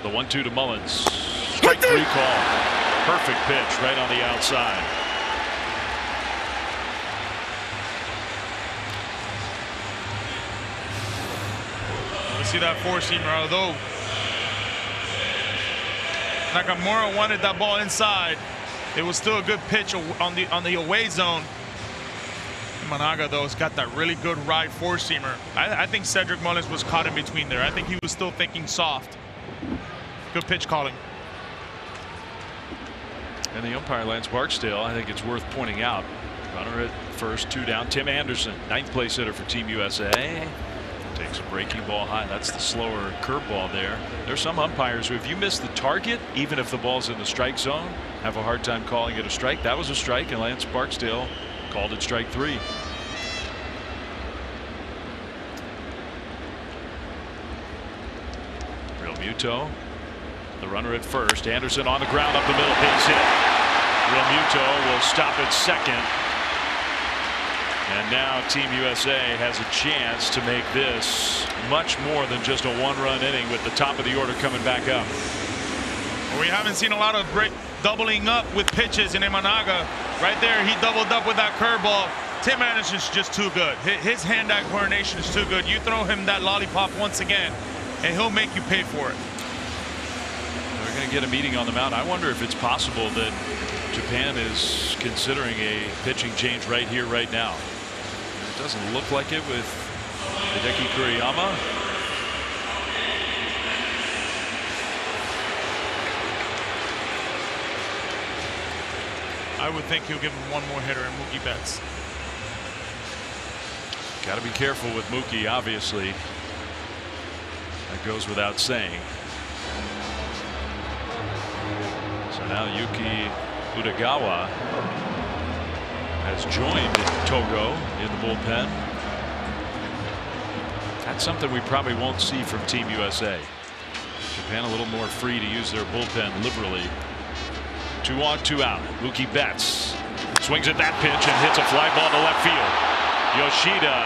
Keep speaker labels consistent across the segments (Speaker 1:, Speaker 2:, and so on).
Speaker 1: The 1-2 to Mullins. Strike 3 call. Perfect pitch right on the outside.
Speaker 2: You see that four-seamer, although Nakamura wanted that ball inside, it was still a good pitch on the away zone. Imanaga, though, has got that really good ride four-seamer. I think Cedric Mullins was caught in between there. I think he was still thinking soft. Good pitch calling.
Speaker 1: And the umpire, Lance Barksdale, I think it's worth pointing out. Runner at first, 2 down. Tim Anderson, 9th place hitter for Team USA. Takes a breaking ball high. That's the slower curveball there. There's some umpires who, if you miss the target, even if the ball's in the strike zone, have a hard time calling it a strike. That was a strike, and Lance Barksdale called it strike 3. Real Muto, the runner at first. Anderson on the ground, up the middle, base hit. Real Muto will stop at second. And now Team USA has a chance to make this much more than just a 1-run inning with the top of the order coming back up.
Speaker 2: We haven't seen a lot of doubling up with pitches in Imanaga. Right there, he doubled up with that curveball. Tim Anderson's just too good. His hand-eye coordination is too good. You throw him that lollipop once again, and he'll make you pay for it.
Speaker 1: They're going to get a meeting on the mound. I wonder if it's possible that Japan is considering a pitching change right here, right now. It doesn't look like it with Hideki Kuriyama.
Speaker 2: I would think he'll give him one more hitter in Mookie Betts.
Speaker 1: Got to be careful with Mookie, obviously. That goes without saying. So now Yuki Utagawa has joined Togo in the bullpen. That's something we probably won't see from Team USA. Japan a little more free to use their bullpen liberally. 2 on, 2 out. Mookie Betts swings at that pitch and hits a fly ball to left field. Yoshida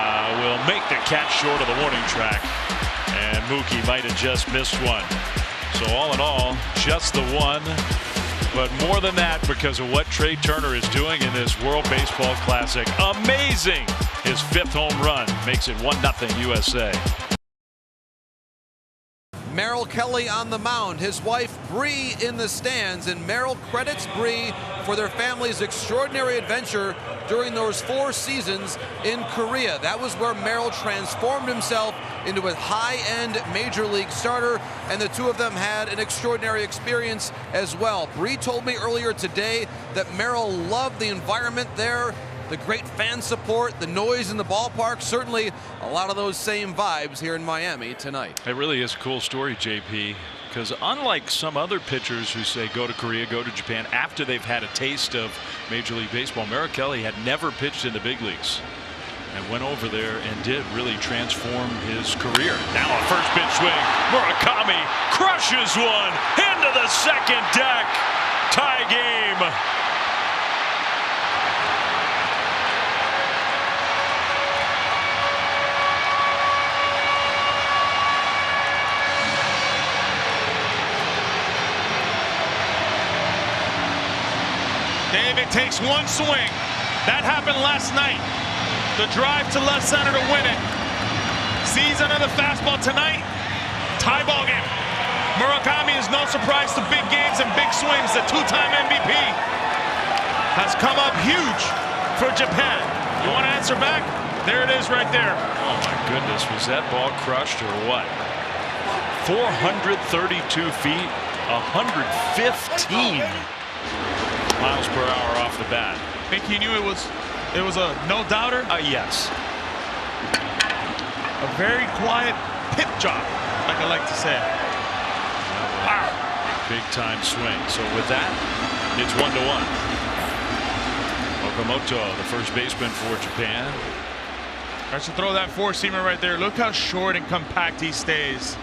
Speaker 1: will make the catch short of the warning track, and Mookie might have just missed one. So all in all, just the one, but more than that because of what Trey Turner is doing in this World Baseball Classic. Amazing! His 5th home run makes it 1-0 USA.
Speaker 3: Merrill Kelly on the mound, his wife Bree in the stands, and Merrill credits Bree for their family's extraordinary adventure during those 4 seasons in Korea. That was where Merrill transformed himself into a high-end major league starter, and the two of them had an extraordinary experience as well. Bree told me earlier today that Merrill loved the environment there, the great fan support, the noise in the ballpark. Certainly a lot of those same vibes here in Miami tonight.
Speaker 1: It really is a cool story, JP, because unlike some other pitchers who say go to Korea, go to Japan after they've had a taste of Major League Baseball, Merrill Kelly had never pitched in the big leagues and went over there and did really transform his career. Now a first pitch swing. Murakami crushes one into the second deck. Tie game.
Speaker 2: David takes one swing. That happened last night. The drive to left center to win it. Sees another fastball tonight. Tie ball game. Murakami is no surprise to big games and big swings. The 2-time MVP has come up huge for Japan. You want to answer back? There it is right there.
Speaker 1: Oh my goodness, was that ball crushed or what? 432 feet, 115 miles per hour off the bat.
Speaker 2: Think he knew it was a no-doubter?
Speaker 1: Yes.
Speaker 2: A very quiet pip job, like I like to say.
Speaker 1: Wow. Big time swing. So with that, it's 1-1. Okamoto, the first baseman for Japan.
Speaker 2: I should throw that four-seamer right there. Look how short and compact he stays.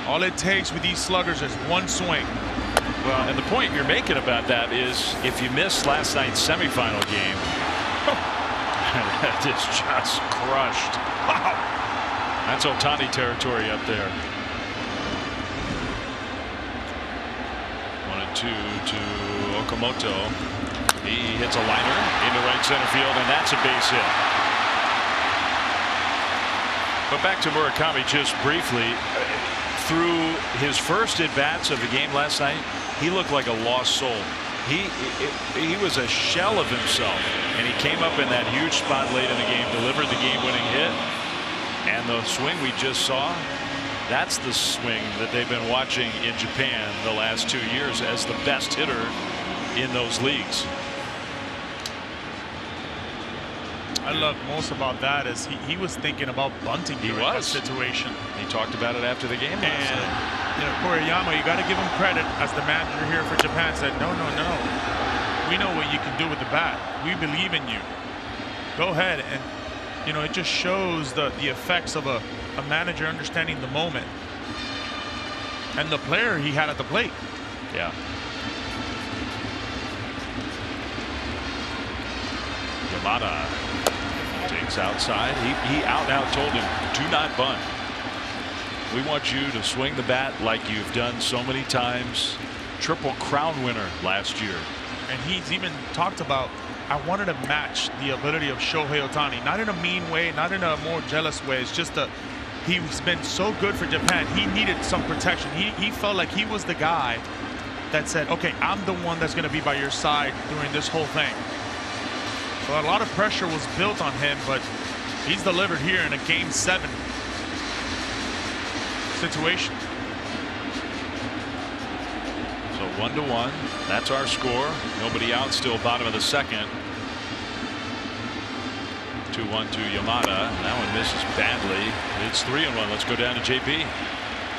Speaker 2: All it takes with these sluggers is one swing.
Speaker 1: Well, and the point you're making about that is if you missed last night's semifinal game, that is just crushed. Wow. That's Ohtani territory up there. 1-2 to Okamoto. He hits a liner into right center field, and that's a base hit. But back to Murakami just briefly. Through his first at-bats of the game last night, he looked like a lost soul. He was a shell of himself, and he came up in that huge spot late in the game, delivered the game-winning hit, and the swing we just saw, that's the swing that they've been watching in Japan the last 2 years as the best hitter in those leagues.
Speaker 2: I love most about that is he was thinking about bunting during that situation.
Speaker 1: He talked about it after the game.
Speaker 2: And you know, Koriyama, you got to give him credit as the manager here for Japan. Said, no, we know what you can do with the bat. We believe in you. Go ahead. And you know, it just shows the effects of a manager understanding the moment and the player he had at the plate.
Speaker 1: Yeah. Yamada takes outside. He out and out told him, do not bunt. We want you to swing the bat like you've done so many times. Triple Crown winner last year.
Speaker 2: And he's even talked about, I wanted to match the ability of Shohei Ohtani, not in a mean way, not in a more jealous way. It's just he's been so good for Japan. He needed some protection. He felt like he was the guy that said, okay, I'm the one that's going to be by your side during this whole thing. So a lot of pressure was built on him, but he's delivered here in a Game 7 situation.
Speaker 1: So 1-1. That's our score. Nobody out. Still bottom of the second. 2-1 to Yamada. That one misses badly. It's 3-1. Let's go down to JP.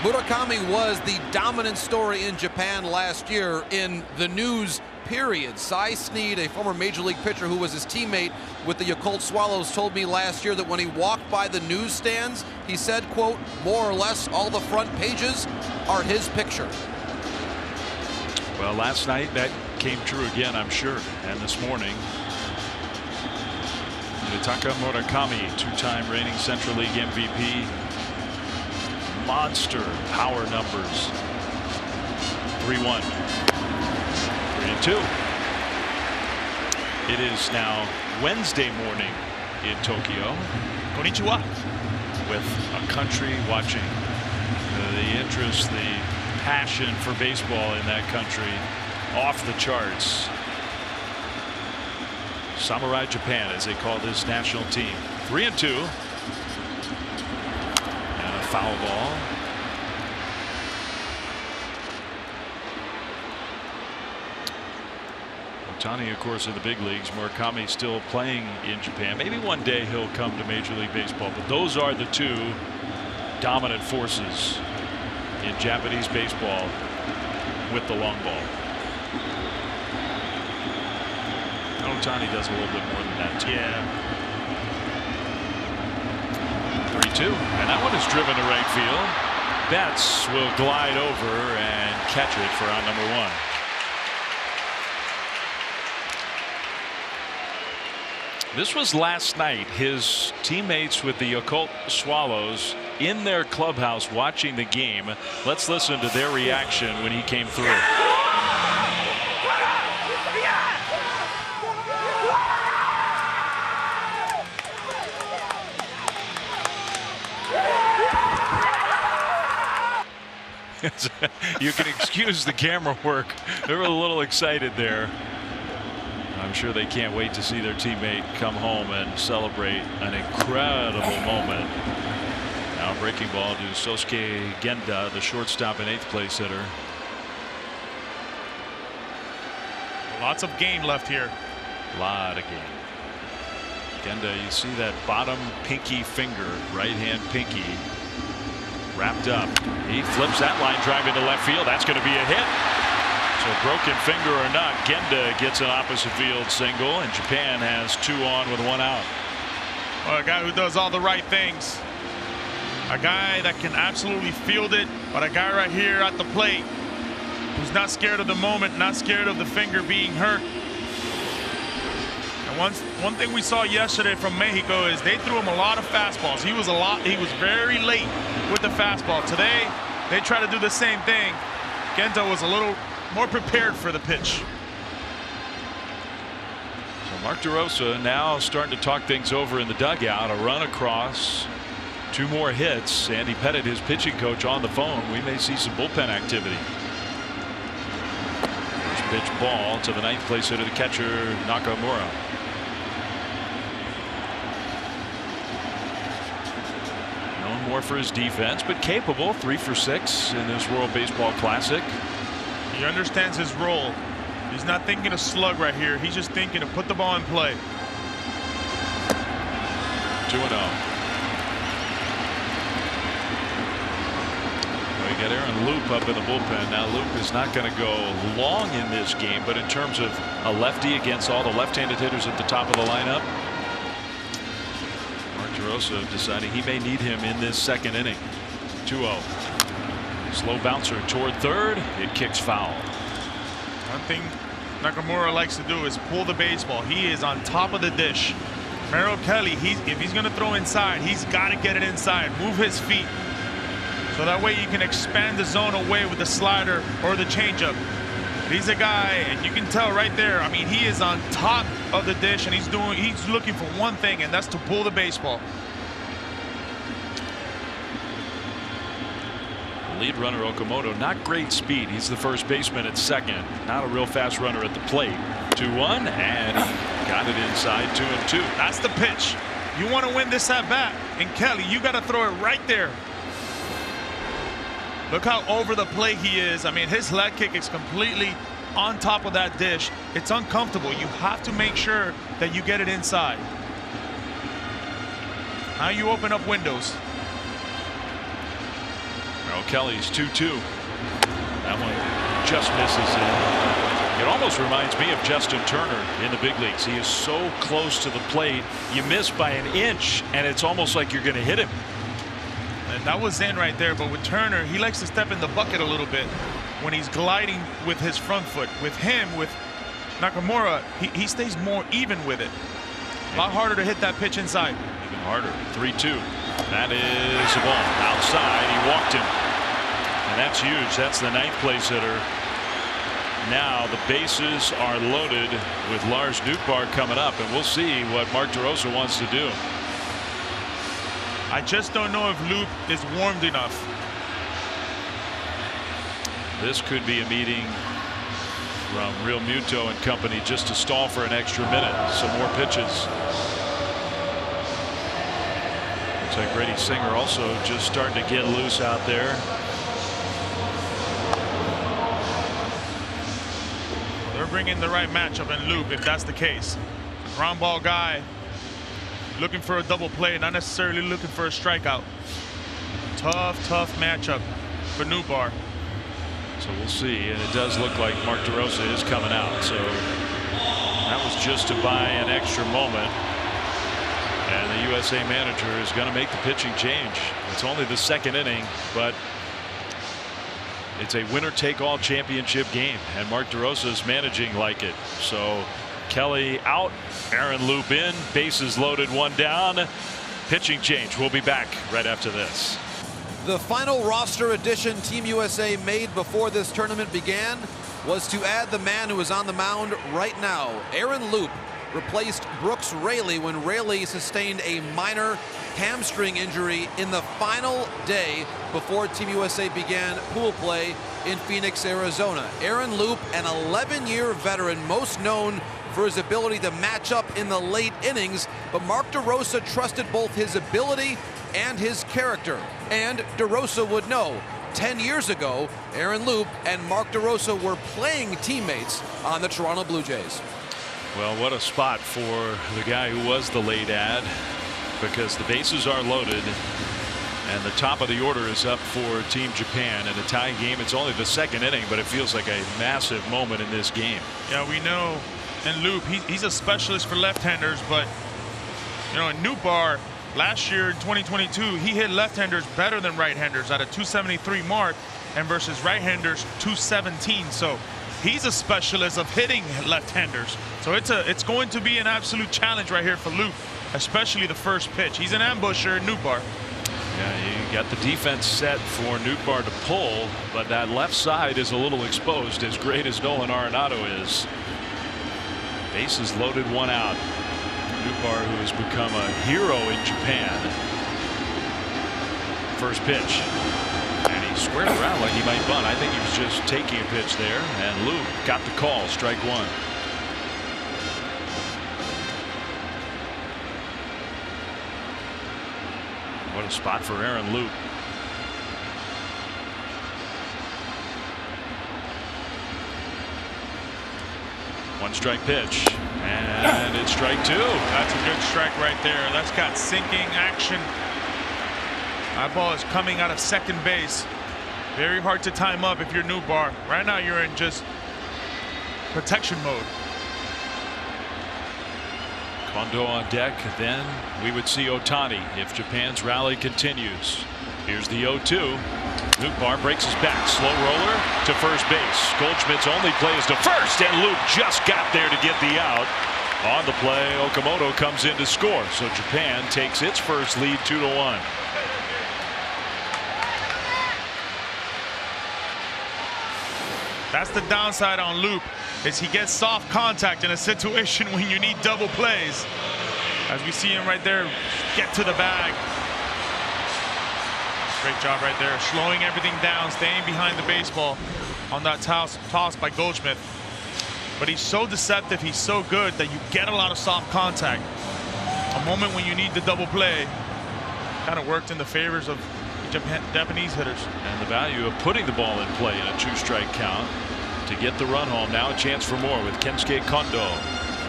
Speaker 3: Murakami was the dominant story in Japan last year in the news period. Cy Snead, a former Major League pitcher who was his teammate with the Yakult Swallows, told me last year that when he walked by the newsstands, he said, quote, more or less all the front pages are his picture.
Speaker 1: Well, last night that came true again, I'm sure. And this morning, Nitaka Murakami, two-time reigning Central League MVP. Monster power numbers. 3-1. 3-2. It is now Wednesday morning in Tokyo.
Speaker 2: Konnichiwa.
Speaker 1: With a country watching. The interest, the passion for baseball in that country off the charts. Samurai Japan, as they call this national team. 3-2. And a foul ball. Ohtani, of course, in the big leagues. Murakami still playing in Japan. Maybe one day he'll come to Major League Baseball, but those are the two dominant forces in Japanese baseball with the long ball. Ohtani does a little bit more than that too.
Speaker 2: Yeah.
Speaker 1: 3-2, and that one is driven to right field. Betts will glide over and catch it for out number 1. This was last night. His teammates with the Yakult Swallows in their clubhouse watching the game. Let's listen to their reaction when he came through. You can excuse the camera work. They were a little excited there. I'm sure they can't wait to see their teammate come home and celebrate an incredible moment. Now breaking ball to Sosuke Genda, the shortstop and 8th place hitter.
Speaker 2: Lots of game left here.
Speaker 1: A lot of game. Genda, you see that bottom pinky finger, right hand pinky, wrapped up. He flips that line drive into left field. That's going to be a hit. So broken finger or not, Genda gets an opposite field single, and Japan has 2 on with 1 out.
Speaker 2: Well, a guy who does all the right things. A guy that can absolutely field it, but a guy right here at the plate who's not scared of the moment, not scared of the finger being hurt. And And one thing we saw yesterday from Mexico is they threw him a lot of fastballs. He was very late with the fastball. Today, they try to do the same thing. Gento was a little more prepared for the pitch.
Speaker 1: So Mark DeRosa now starting to talk things over in the dugout. A run across, 2 more hits. Andy Pettit, his pitching coach, on the phone. We may see some bullpen activity. First pitch ball to the 9th place hitter, the catcher Nakamura. Known more for his defense, but capable. 3 for 6 in this World Baseball Classic.
Speaker 2: He understands his role. He's not thinking a slug right here. He's just thinking to put the ball in play.
Speaker 1: 2-0. We got Aaron Loup up in the bullpen. Now Loup is not going to go long in this game, but in terms of a lefty against all the left-handed hitters at the top of the lineup, Mark DeRosa deciding he may need him in this 2nd inning. 2-0. Slow bouncer toward third. It kicks foul.
Speaker 2: One thing Nakamura likes to do is pull the baseball. He is on top of the dish. Merrill Kelly, if he's going to throw inside, he's got to get it inside, move his feet, so that way you can expand the zone away with the slider or the changeup. He's a guy, and you can tell right there, I mean, he is on top of the dish, and he's looking for one thing, and that's to pull the baseball.
Speaker 1: Lead runner Okamoto, not great speed. He's the first baseman at second. Not a real fast runner at the plate. 2-1, and he got it inside. 2-2.
Speaker 2: That's the pitch. You want to win this at bat, and Kelly, you got to throw it right there. Look how over the plate he is. I mean, his leg kick is completely on top of that dish. It's uncomfortable. You have to make sure that you get it inside. Now you open up windows.
Speaker 1: Kelly's 2-2. That one just misses it. It almost reminds me of Justin Turner in the big leagues. He is so close to the plate. You miss by an inch, and it's almost like you're going to hit him.
Speaker 2: And that was in right there. But with Turner, he likes to step in the bucket a little bit when he's gliding with his front foot. With him, with Nakamura, he stays more even with it. A lot harder to hit that pitch inside.
Speaker 1: Even harder. 3-2. That is a ball outside. He walked him. And that's huge. That's the 9th place hitter. Now the bases are loaded with Lars Nootbaar coming up, and we'll see what Mark DeRosa wants to do.
Speaker 2: I just don't know if Loup is warmed enough.
Speaker 1: This could be a meeting from Real Muto and company just to stall for an extra minute. Some more pitches. Looks like Brady Singer also just starting to get loose out there.
Speaker 2: They're bringing the right matchup in Loup if that's the case. Ground ball guy looking for a double play, not necessarily looking for a strikeout. Tough matchup for Nootbaar.
Speaker 1: So we'll see, and it does look like Mark DeRosa is coming out. So that was just to buy an extra moment. And the USA manager is going to make the pitching change. It's only the 2nd inning, but it's a winner-take-all championship game, and Mark DeRosa is managing like it. So Kelly out, Aaron Loup in, bases loaded, 1 down. Pitching change. We'll be back right after this.
Speaker 3: The final roster addition Team USA made before this tournament began was to add the man who is on the mound right now. Aaron Loup replaced Brooks Raley when Raley sustained a minor hamstring injury in the final day before Team USA began pool play in Phoenix, Arizona. Aaron Loup, an 11-year veteran, most known for his ability to match up in the late innings, but Mark DeRosa trusted both his ability and his character. And DeRosa would know, 10 years ago, Aaron Loup and Mark DeRosa were playing teammates on the Toronto Blue Jays.
Speaker 1: Well, what a spot for the guy who was the late ad, because the bases are loaded and the top of the order is up for Team Japan in a tie game. It's only the 2nd inning, but it feels like a massive moment in this game.
Speaker 2: Yeah, we know. And Loup, he's a specialist for left-handers, but you know, in Nootbaar last year in 2022, he hit left-handers better than right-handers at a 273 mark, and versus right-handers 217. So He's a specialist of hitting left-handers. So it's going to be an absolute challenge right here for Luke, especially the first pitch. He's an ambusher, Nootbaar.
Speaker 1: Yeah, you got the defense set for Nootbaar to pull, but that left side is a little exposed, as great as Nolan Arenado is. Bases loaded, one out. Nootbaar, who has become a hero in Japan. First pitch. And he squared around like he might bunt. I think he was just taking a pitch there, and Luke got the call, strike one. What a spot for Aaron Loup. One strike pitch, and it's strike two.
Speaker 2: That's a good strike right there. That's got sinking action. That ball is coming out of second base. Very hard to time up if you're Nootbaar. Right now you're in just protection mode.
Speaker 1: Kondo on deck, then we would see Ohtani if Japan's rally continues. Here's the 0-2. Nootbaar breaks his back. Slow roller to first base. Goldschmidt's only play is to first, and Luke just got there to get the out. On the play, Okamoto comes in to score. So Japan takes its first lead 2-1.
Speaker 2: That's the downside on Luke, is he gets soft contact in a situation when you need double plays. As we see him right there, get to the bag. Great job right there, slowing everything down, staying behind the baseball on that toss by Goldschmidt. But he's so deceptive, he's so good that you get a lot of soft contact. A moment when you need the double play kind of worked in the favors of Japanese hitters.
Speaker 1: And the value of putting the ball in play in a two-strike count to get the run home. Now a chance for more with Kensuke Kondo.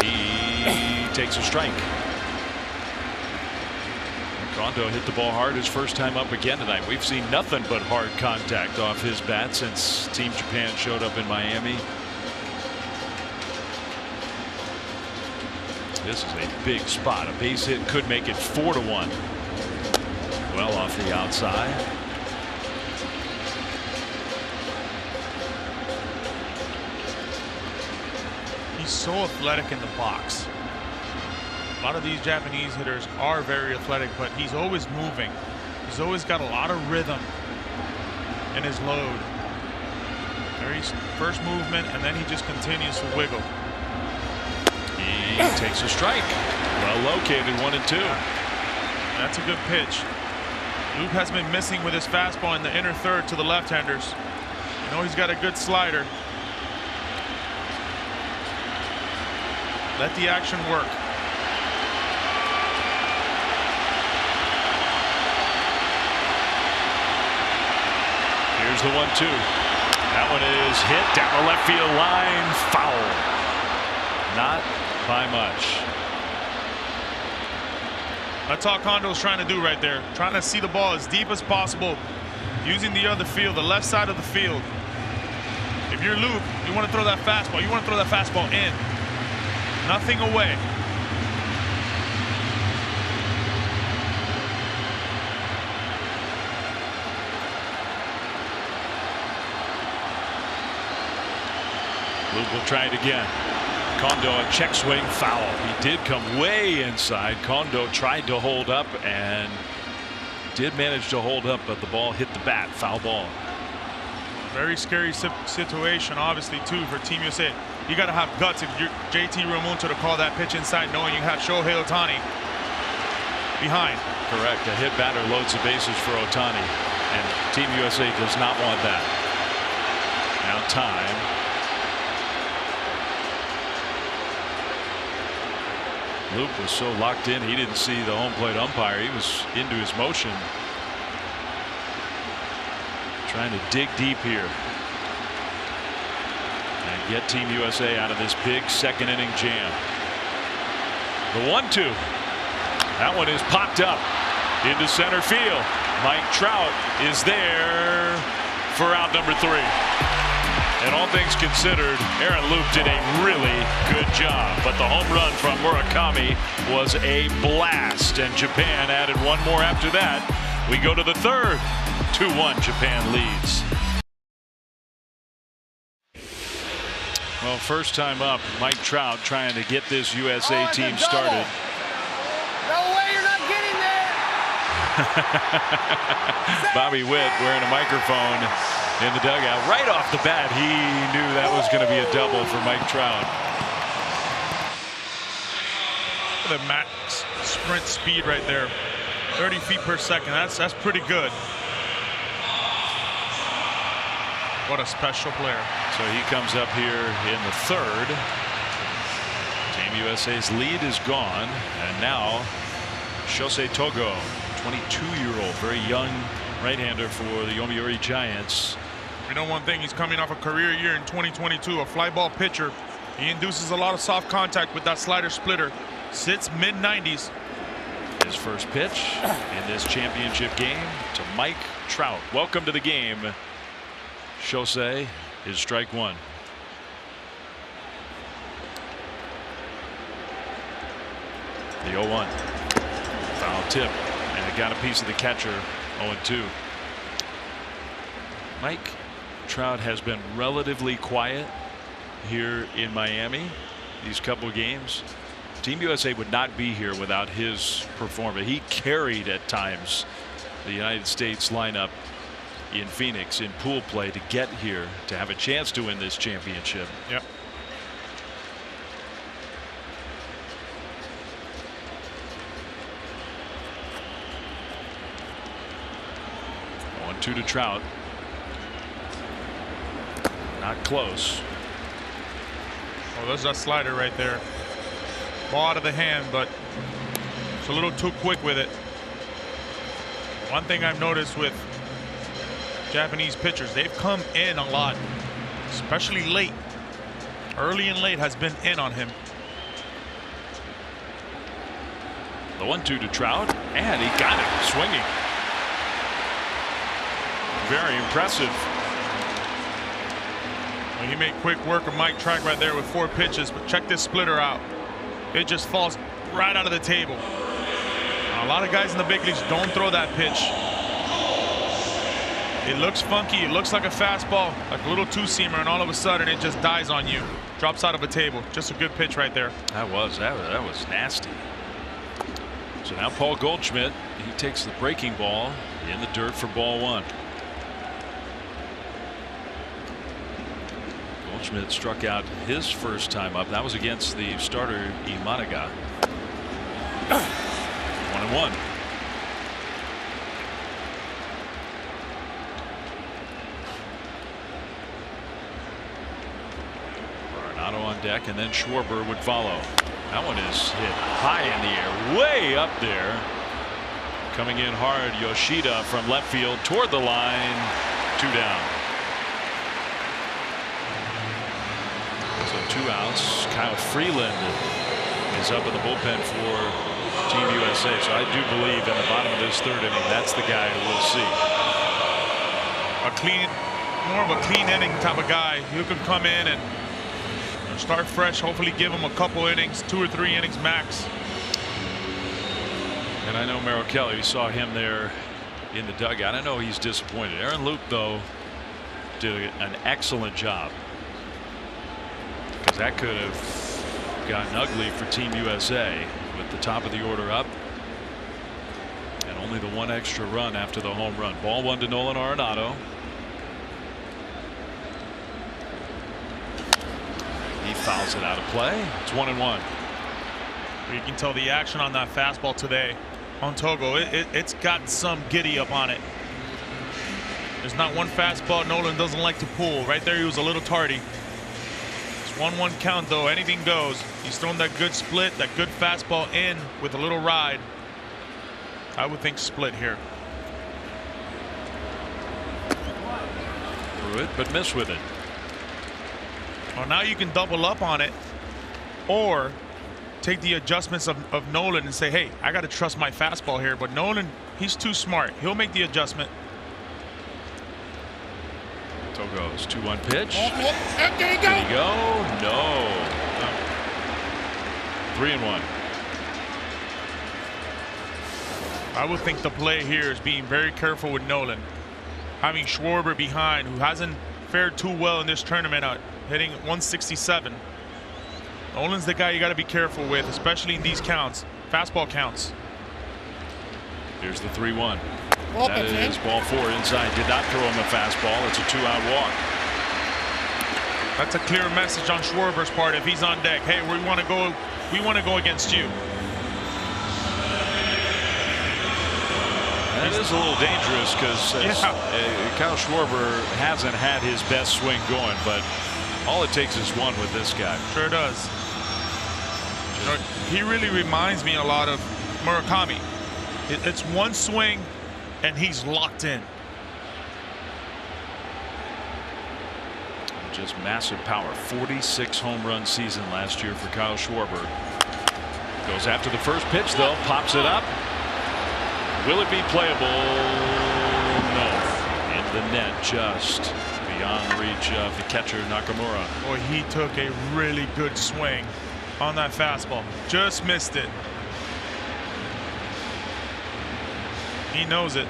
Speaker 1: He takes a strike. Kondo hit the ball hard his first time up again tonight. We've seen nothing but hard contact off his bat since Team Japan showed up in Miami. This is a big spot. A base hit could make it 4-1. Well off the outside.
Speaker 2: He's so athletic in the box. A lot of these Japanese hitters are very athletic, but he's always moving. He's always got a lot of rhythm in his load. Very first movement, and then he just continues to wiggle.
Speaker 1: He takes a strike. Well located, 1-2.
Speaker 2: That's a good pitch. Luke has been missing with his fastball in the inner third to the left-handers. You know he's got a good slider. Let the action work.
Speaker 1: Here's the 1-2. That one is hit down the left field line. Foul. Not by much.
Speaker 2: That's all Kondo's trying to do right there. Trying to see the ball as deep as possible, using the other field, the left side of the field. If you're Luke, you want to throw that fastball. You want to throw that fastball in. Nothing away.
Speaker 1: Luke will try it again. Kondo, a check swing, foul. He did come way inside. Kondo tried to hold up and did manage to hold up, but the ball hit the bat. Foul ball.
Speaker 2: Very scary situation, obviously, too, for Team USA. You got to have guts if you're JT Realmuto to call that pitch inside, knowing you have Shohei Ohtani behind.
Speaker 1: Correct. A hit batter loads the bases for Ohtani, and Team USA does not want that. Now time. Luke was so locked in, he didn't see the home plate umpire. He was into his motion, trying to dig deep here and get Team USA out of this big second inning jam. The 1-2. That one is popped up into center field. Mike Trout is there for out number 3. And all things considered, Aaron Loup did a really good job. But the home run from Murakami was a blast. And Japan added one more after that. We go to the third. 2-1, Japan leads. Well, first time up, Mike Trout trying to get this USA team started.
Speaker 4: No way, you're not getting there.
Speaker 1: Bobby Witt wearing a microphone in the dugout. Right off the bat, he knew that was going to be a double for Mike Trout.
Speaker 2: The max sprint speed right there, 30 feet per second. That's pretty good. What a special player.
Speaker 1: So he comes up here in the third. Team USA's lead is gone, and now Shosei Togo, 22-year-old, very young right-hander for the Yomiuri Giants.
Speaker 2: You know one thing, he's coming off a career year in 2022, a fly ball pitcher. He induces a lot of soft contact with that slider splitter. Sits mid-90s.
Speaker 1: His first pitch in this championship game to Mike Trout. Welcome to the game. Shosei is strike one. The 0-1. Foul tip, and it got a piece of the catcher. 0-2. Mike Trout has been relatively quiet here in Miami these couple of games. Team USA would not be here without his performance. He carried at times the United States lineup in Phoenix in pool play to get here to have a chance to win this championship.
Speaker 2: Yep.
Speaker 1: Two to Trout. Not close.
Speaker 2: Oh, there's that slider right there. Ball out of the hand, but it's a little too quick with it. One thing I've noticed with Japanese pitchers, they've come in a lot, especially late. Early and late has been in on him.
Speaker 1: The 1-2 to Trout, and he got it swinging. Very impressive.
Speaker 2: Well, he made quick work of Mike Trout right there with 4 pitches, but check this splitter out. It just falls right out of the table. A lot of guys in the big leagues don't throw that pitch. It looks funky. It looks like a fastball, like a little two-seamer, and all of a sudden it just dies on you. Drops out of a table. Just a good pitch right there.
Speaker 1: That was nasty. So now Paul Goldschmidt, he takes the breaking ball in the dirt for ball 1. Goldschmidt struck out his first time up. That was against the starter Imanaga. 1-1. Arenado on deck, and then Schwarber would follow. That one is hit high in the air, way up there. Coming in hard, Yoshida from left field toward the line. 2 down. So 2 outs. Kyle Freeland is up in the bullpen for Team USA. So I do believe in the bottom of this 3rd inning, that's the guy we'll see.
Speaker 2: More of a clean inning type of guy who can come in and start fresh. Hopefully give him a couple innings, 2 or 3 innings max.
Speaker 1: And I know Merrill Kelly, we saw him there in the dugout. I know he's disappointed. Aaron Loup, though, did an excellent job, because that could have gotten ugly for Team USA with the top of the order up and only the 1 extra run after the home run. Ball 1 to Nolan Arenado. He fouls it out of play. It's 1-1.
Speaker 2: You can tell the action on that fastball today on Togo. It's got some giddy up on it. There's not one fastball Nolan doesn't like to pull. Right there he was a little tardy. It's 1-1 count though. Anything goes. He's thrown that good split, that good fastball in with a little ride. I would think split here.
Speaker 1: Threw it, but missed with it.
Speaker 2: Well, now you can double up on it, or take the adjustments of Nolan and say, hey, I got to trust my fastball here. But Nolan, he's too smart. He'll make the adjustment.
Speaker 1: Togo's 2-1 pitch.
Speaker 4: Did he go?
Speaker 1: Did he go? No. 3-1.
Speaker 2: I would think the play here is being very careful with Nolan. Having Schwarber behind, who hasn't fared too well in this tournament hitting 167. Nolan's the guy you got to be careful with, especially in these counts, fastball counts.
Speaker 1: Here's the 3-1. That is ball 4 inside. Did not throw him a fastball. It's a 2-out walk.
Speaker 2: That's a clear message on Schwarber's part. If he's on deck, hey, we want to go against you.
Speaker 1: That is a little dangerous because Kyle Schwarber hasn't had his best swing going, but all it takes is one with this guy.
Speaker 2: Sure does. You know, he really reminds me a lot of Murakami. It's one swing and he's locked in.
Speaker 1: Just massive power. 46 home run season last year for Kyle Schwarber. Goes after the first pitch though, pops it up. Will it be playable? No. In the net, just beyond the reach of the catcher Nakamura.
Speaker 2: Boy, he took a really good swing on that fastball. Just missed it. He knows it.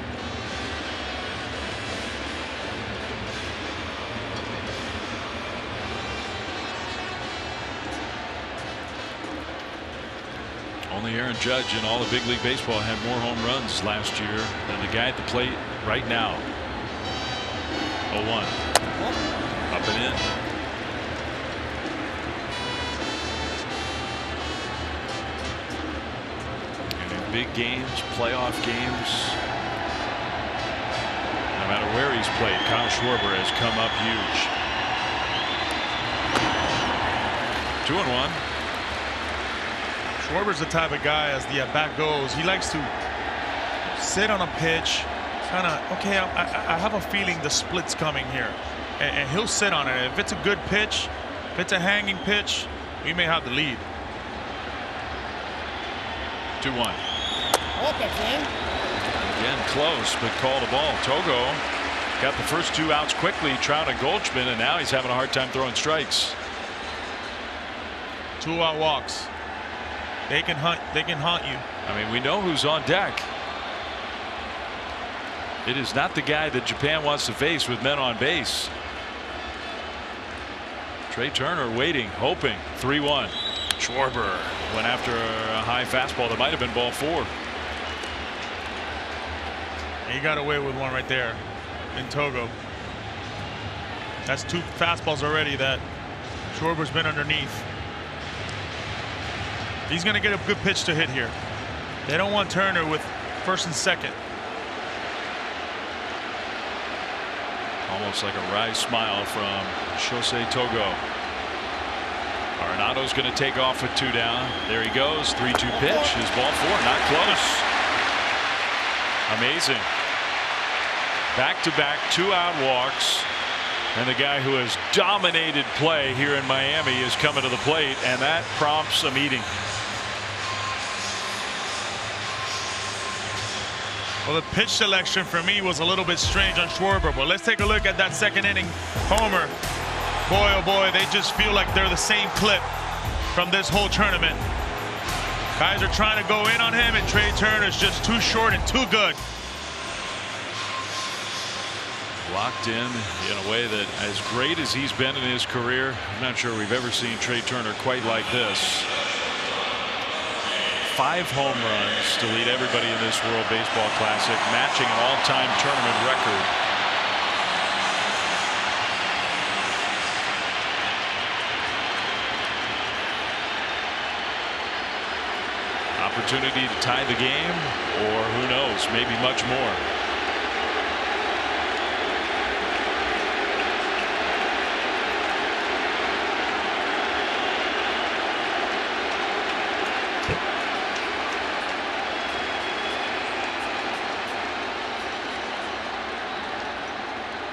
Speaker 1: Only Aaron Judge in all of Big League Baseball had more home runs last year than the guy at the plate right now. 0-1. Up and in. And in big games, playoff games, no matter where he's played, Kyle Schwarber has come up huge. 2-1.
Speaker 2: Schwarber's the type of guy, as the at-bat goes, he likes to sit on a pitch, kind of, okay, I have a feeling the split's coming here, and he'll sit on it. If it's a good pitch, if it's a hanging pitch, we may have the lead.
Speaker 1: 2-1. Again, close, but called a ball. Togo got the first 2 outs quickly, Trout and Goldschmidt, and now he's having a hard time throwing strikes.
Speaker 2: 2-out walks. They can hunt you.
Speaker 1: I mean, we know who's on deck. It is not the guy that Japan wants to face with men on base. Trey Turner waiting, hoping. 3-1. Schwarber went after a high fastball that might have been ball 4.
Speaker 2: He got away with one right there in Togo. That's 2 fastballs already that Schwarber's been underneath. He's going to get a good pitch to hit here. They don't want Turner with first and second.
Speaker 1: Almost like a wry smile from Shosei Togo. Arenado's going to take off with 2 down. There he goes. 3-2 pitch is ball 4. Not close. Amazing. Back-to-back 2-out walks. And the guy who has dominated play here in Miami is coming to the plate, and that prompts a meeting.
Speaker 2: Well, the pitch selection for me was a little bit strange on Schwarber, but let's take a look at that second inning homer. Boy, oh boy, they just feel like they're the same clip from this whole tournament. Guys are trying to go in on him, and Trey Turner's just too short and too good.
Speaker 1: Locked in a way that, as great as he's been in his career, I'm not sure we've ever seen Trey Turner quite like this. 5 home runs to lead everybody in this World Baseball Classic, matching an all-time tournament record. Opportunity to tie the game, or who knows, maybe much more.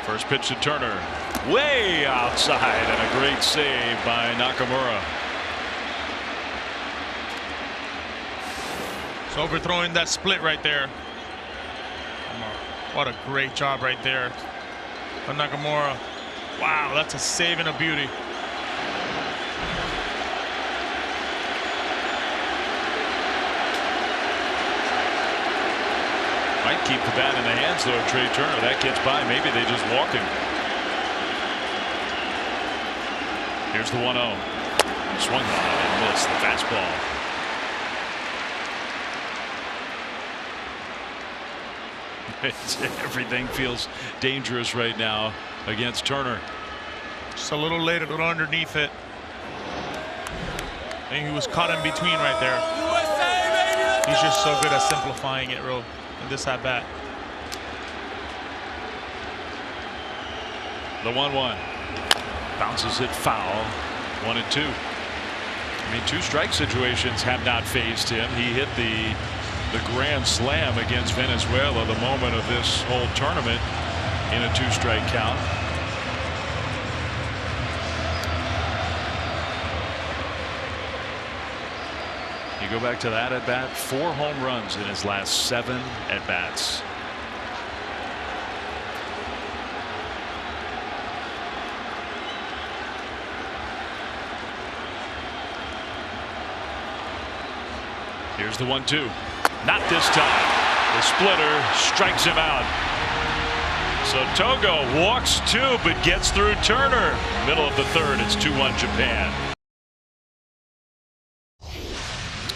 Speaker 1: First pitch to Turner, way outside, and a great save by Nakamura.
Speaker 2: It's overthrowing that split right there. What a great job right there by Nakamura. Wow, that's a save and a beauty.
Speaker 1: Might keep the bat in the hands though of Trey Turner. That gets by. Maybe they just walk him. Here's the 1-0. Swung on and missed the fastball. Everything feels dangerous right now against Turner.
Speaker 2: Just a little late, a little underneath it. I think he was caught in between right there. He's just so good at simplifying it, in this at bat.
Speaker 1: The 1-1 bounces it foul. 1-2. I mean, 2 strike situations have not phased him. He hit the grand slam against Venezuela, the moment of this whole tournament, in a 2-strike count. You go back to that at bat, 4 home runs in his last 7 at bats. Here's the 1-2. Not this time. The splitter strikes him out. So Togo walks 2 but gets through Turner. Middle of the 3rd. It's 2-1 Japan.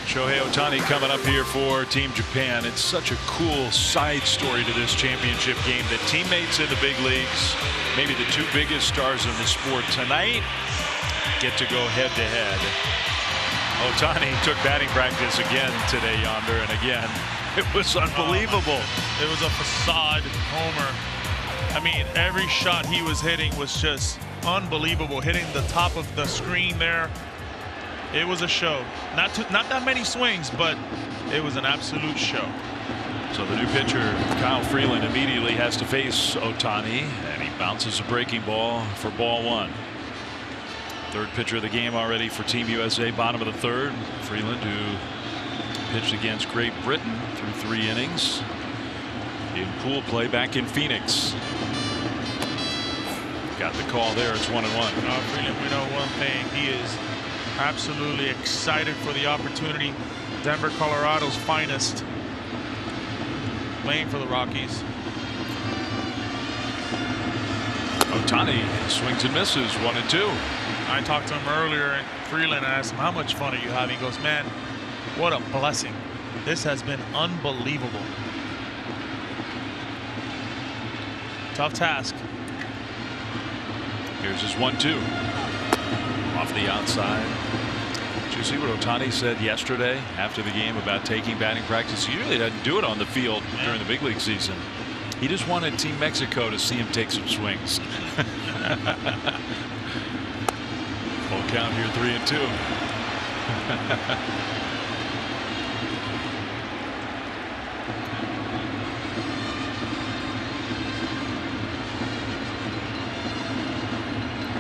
Speaker 1: Shohei Ohtani coming up here for Team Japan. It's such a cool side story to this championship game that teammates in the big leagues, maybe the 2 biggest stars in the sport tonight, get to go head to head. Ohtani took batting practice again today yonder, and again, it was unbelievable.
Speaker 2: It was a facade homer. I mean, every shot he was hitting was just unbelievable. Hitting the top of the screen there. It was a show. Not that many swings, but it was an absolute show.
Speaker 1: So the new pitcher, Kyle Freeland, immediately has to face Ohtani, and he bounces a breaking ball for ball 1. 3rd pitcher of the game already for Team USA, bottom of the 3rd. Freeland, who pitched against Great Britain through 3 innings in pool play back in Phoenix. Got the call there. It's 1-1.
Speaker 2: Freeland, we know one thing. He is absolutely excited for the opportunity. Denver, Colorado's finest, playing for the Rockies.
Speaker 1: Ohtani swings and misses. 1-2.
Speaker 2: I talked to him earlier, and Freeland, and asked him, how much fun are you having? He goes, man, what a blessing. This has been unbelievable. Tough task.
Speaker 1: Here's his 1-2. Off the outside. Did you see what Ohtani said yesterday after the game about taking batting practice? He usually doesn't do it on the field during the big league season. He just wanted Team Mexico to see him take some swings. Full count here, 3-2.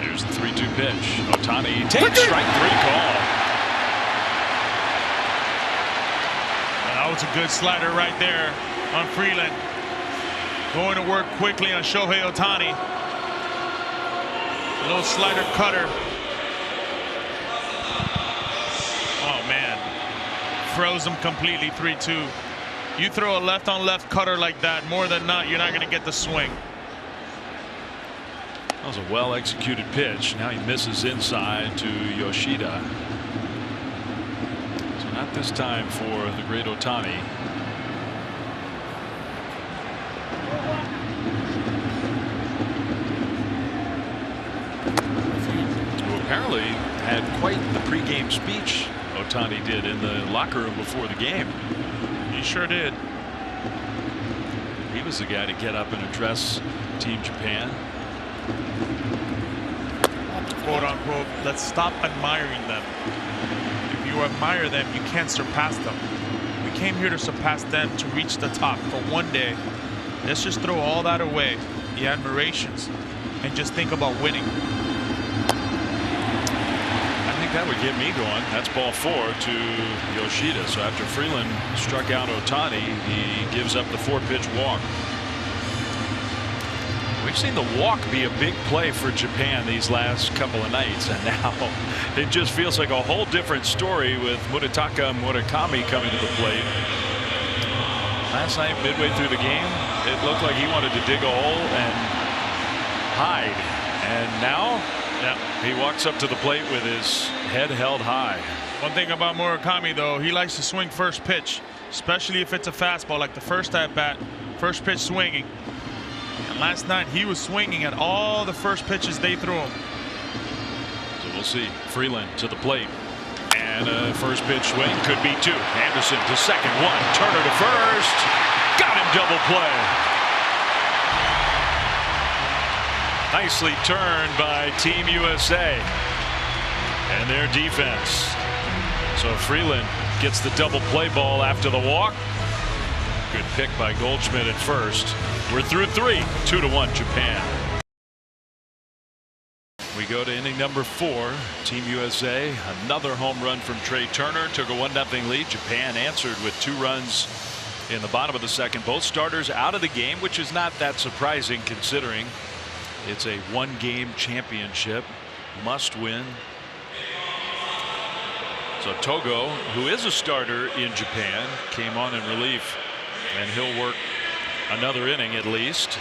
Speaker 1: Here's the 3-2 pitch. Ohtani takes strike 3 call.
Speaker 2: That was a good slider right there on Freeland. Going to work quickly on Shohei Ohtani. A little slider cutter. Oh, man. Froze him completely, 3-2. You throw a left-on-left cutter like that, more than not, you're not going to get the swing.
Speaker 1: That was a well-executed pitch. Now he misses inside to Yoshida. So not this time for the great Ohtani. Apparently had quite the pregame speech Ohtani did in the locker room before the game.
Speaker 2: He sure did.
Speaker 1: He was the guy to get up and address Team Japan.
Speaker 2: Quote unquote, let's stop admiring them. If you admire them, you can't surpass them. We came here to surpass them, to reach the top for one day. Let's just throw all that away, the admirations, and just think about winning.
Speaker 1: That would get me going. That's ball 4 to Yoshida. So after Freeland struck out Ohtani, he gives up the 4-pitch walk. We've seen the walk be a big play for Japan these last couple of nights, and now it just feels like a whole different story with Munetaka Murakami coming to the plate. Last night, midway through the game, it looked like he wanted to dig a hole and hide. And now Yeah, he walks up to the plate with his head held high.
Speaker 2: One thing about Murakami, though, he likes to swing first pitch, especially if it's a fastball, like the first at bat, first pitch swinging. And last night he was swinging at all the first pitches they threw him.
Speaker 1: So we'll see. Freeland to the plate. And a first pitch swing could be two. Anderson to second, one. Turner to first. Got him double play. Nicely turned by Team USA and their defense. So Freeland gets the double play ball after the walk. Good pick by Goldschmidt at first. We're through 3, 2-1 Japan. We go to inning number 4. Team USA, another home run from Trey Turner, took a 1-0 lead. Japan answered with 2 runs in the bottom of the second. Both starters out of the game, which is not that surprising considering it's a 1-game championship. Must win. So Togo, who is a starter in Japan, came on in relief, and he'll work another inning at least.